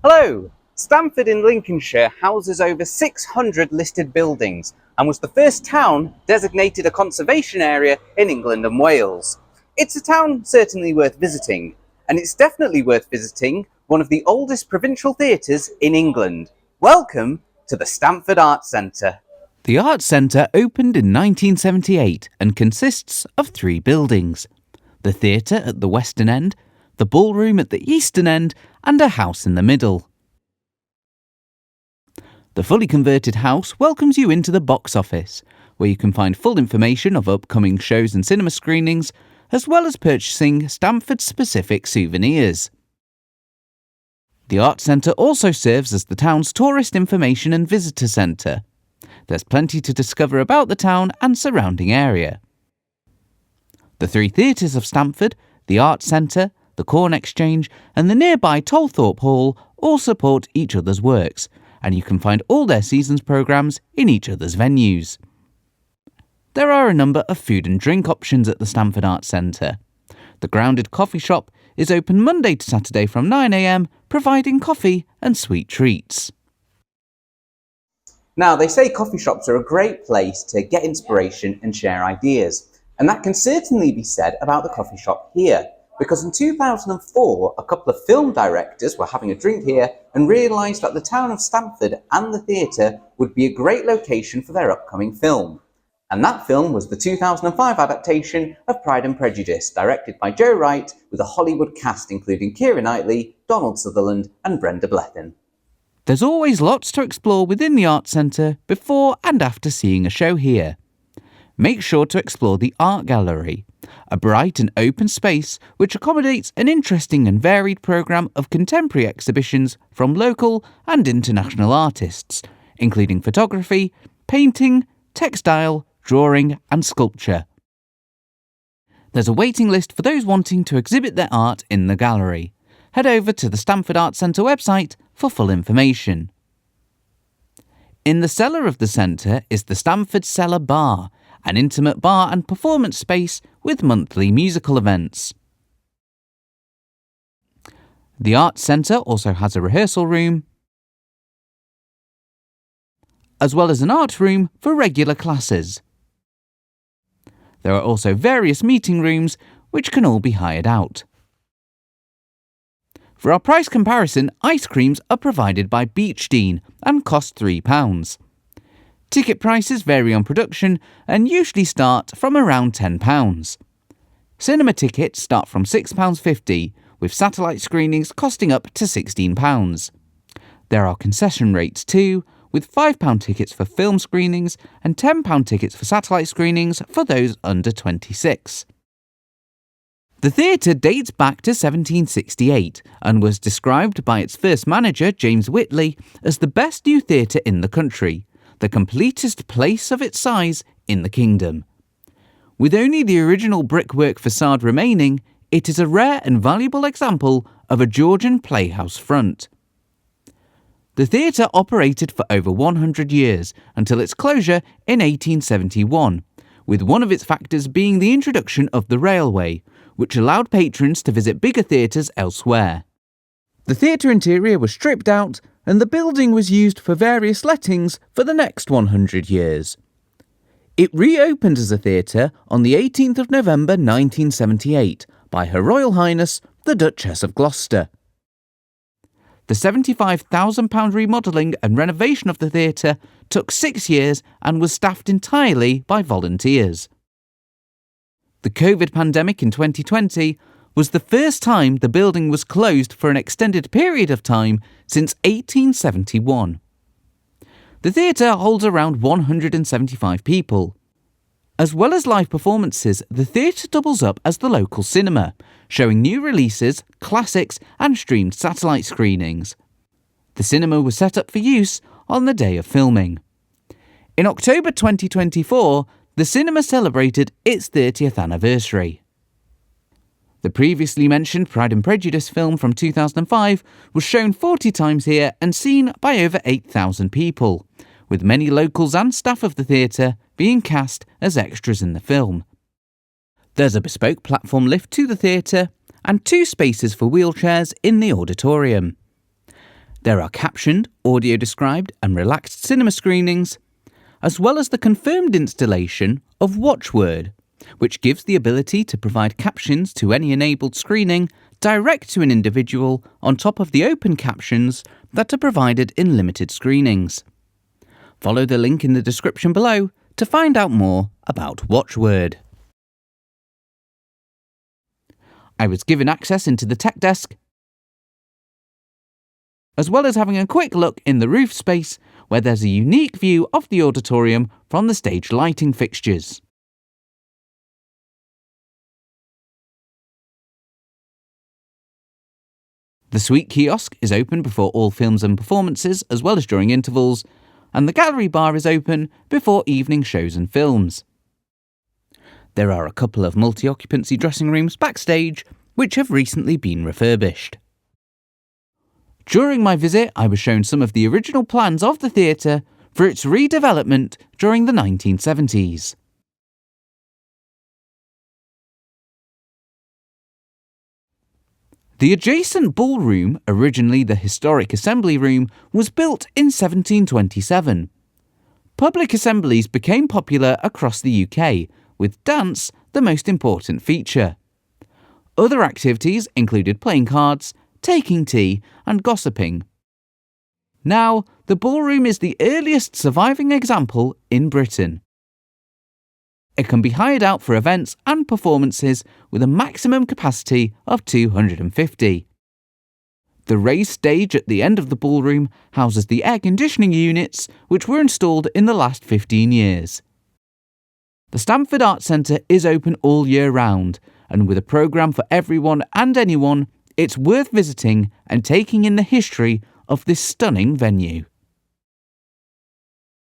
Hello! Stamford in Lincolnshire houses over 600 listed buildings and was the first town designated a conservation area in England and Wales. It's a town certainly worth visiting, and it's definitely worth visiting one of the oldest provincial theatres in England. Welcome to the Stamford Arts Centre. The Arts Centre opened in 1978 and consists of 3 buildings: the theatre at the western end, the ballroom at the eastern end, and a house in the middle. The fully converted house welcomes you into the box office, where you can find full information of upcoming shows and cinema screenings, as well as purchasing Stamford-specific souvenirs. The Arts Centre also serves as the town's tourist information and visitor centre. There's plenty to discover about the town and surrounding area. The 3 theatres of Stamford, the Arts Centre, the Corn Exchange and the nearby Tolthorpe Hall all support each other's works, and you can find all their season's programmes in each other's venues. There are a number of food and drink options at the Stamford Arts Centre. The Grounded Coffee Shop is open Monday to Saturday from 9 a.m, providing coffee and sweet treats. Now, they say coffee shops are a great place to get inspiration and share ideas, and that can certainly be said about the coffee shop here, because in 2004, a couple of film directors were having a drink here and realised that the town of Stamford and the theatre would be a great location for their upcoming film. And that film was the 2005 adaptation of Pride and Prejudice, directed by Joe Wright, with a Hollywood cast including Keira Knightley, Donald Sutherland and Brenda Blethyn. There's always lots to explore within the Arts Centre before and after seeing a show here. Make sure to explore the Art Gallery, a bright and open space which accommodates an interesting and varied programme of contemporary exhibitions from local and international artists, including photography, painting, textile, drawing and sculpture. There's a waiting list for those wanting to exhibit their art in the gallery. Head over to the Stamford Arts Centre website for full information. In the cellar of the centre is the Stamford Cellar Bar, an intimate bar and performance space with monthly musical events. The Arts Centre also has a rehearsal room, as well as an art room for regular classes. There are also various meeting rooms which can all be hired out. For our price comparison, ice creams are provided by Beechdean and cost £3. Ticket prices vary on production and usually start from around £10. Cinema tickets start from £6.50, with satellite screenings costing up to £16. There are concession rates too, with £5 tickets for film screenings and £10 tickets for satellite screenings for those under 26. The theatre dates back to 1768 and was described by its first manager, James Whitley, as the best new theatre in the country, the completest place of its size in the kingdom. With only the original brickwork facade remaining, it is a rare and valuable example of a Georgian playhouse front. The theatre operated for over 100 years until its closure in 1871, with one of its factors being the introduction of the railway, which allowed patrons to visit bigger theatres elsewhere. The theatre interior was stripped out and the building was used for various lettings for the next 100 years. It reopened as a theatre on the 18th of November 1978 by Her Royal Highness the Duchess of Gloucester. The £75,000 remodelling and renovation of the theatre took 6 years and was staffed entirely by volunteers. The COVID pandemic in 2020 was the first time the building was closed for an extended period of time since 1871. The theatre holds around 175 people. As well as live performances, the theatre doubles up as the local cinema, showing new releases, classics and streamed satellite screenings. The cinema was set up for use on the day of filming. In October 2024, the cinema celebrated its 30th anniversary. The previously mentioned Pride and Prejudice film from 2005 was shown 40 times here and seen by over 8,000 people, with many locals and staff of the theatre being cast as extras in the film. There's a bespoke platform lift to the theatre and 2 spaces for wheelchairs in the auditorium. There are captioned, audio-described and relaxed cinema screenings, as well as the confirmed installation of Watchword, which gives the ability to provide captions to any enabled screening direct to an individual on top of the open captions that are provided in limited screenings. Follow the link in the description below to find out more about Watchword. I was given access into the tech desk, as well as having a quick look in the roof space where there's a unique view of the auditorium from the stage lighting fixtures. The suite kiosk is open before all films and performances, as well as during intervals, and the gallery bar is open before evening shows and films. There are a couple of multi-occupancy dressing rooms backstage, which have recently been refurbished. During my visit, I was shown some of the original plans of the theatre for its redevelopment during the 1970s. The adjacent ballroom, originally the historic Assembly Room, was built in 1727. Public assemblies became popular across the UK, with dance the most important feature. Other activities included playing cards, taking tea, and gossiping. Now, the ballroom is the earliest surviving example in Britain. It can be hired out for events and performances with a maximum capacity of 250. The raised stage at the end of the ballroom houses the air conditioning units which were installed in the last 15 years. The Stamford Arts Centre is open all year round, and with a programme for everyone and anyone, it's worth visiting and taking in the history of this stunning venue.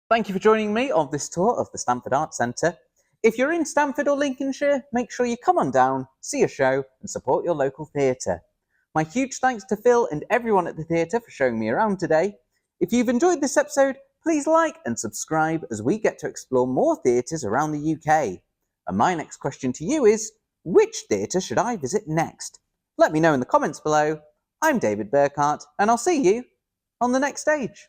Thank you for joining me on this tour of the Stamford Arts Centre. If you're in Stamford or Lincolnshire, make sure you come on down, see a show and support your local theatre. My huge thanks to Phil and everyone at the theatre for showing me around today. If you've enjoyed this episode, please like and subscribe as we get to explore more theatres around the UK. And my next question to you is, which theatre should I visit next? Let me know in the comments below. I'm David Burchhardt, and I'll see you on the next stage.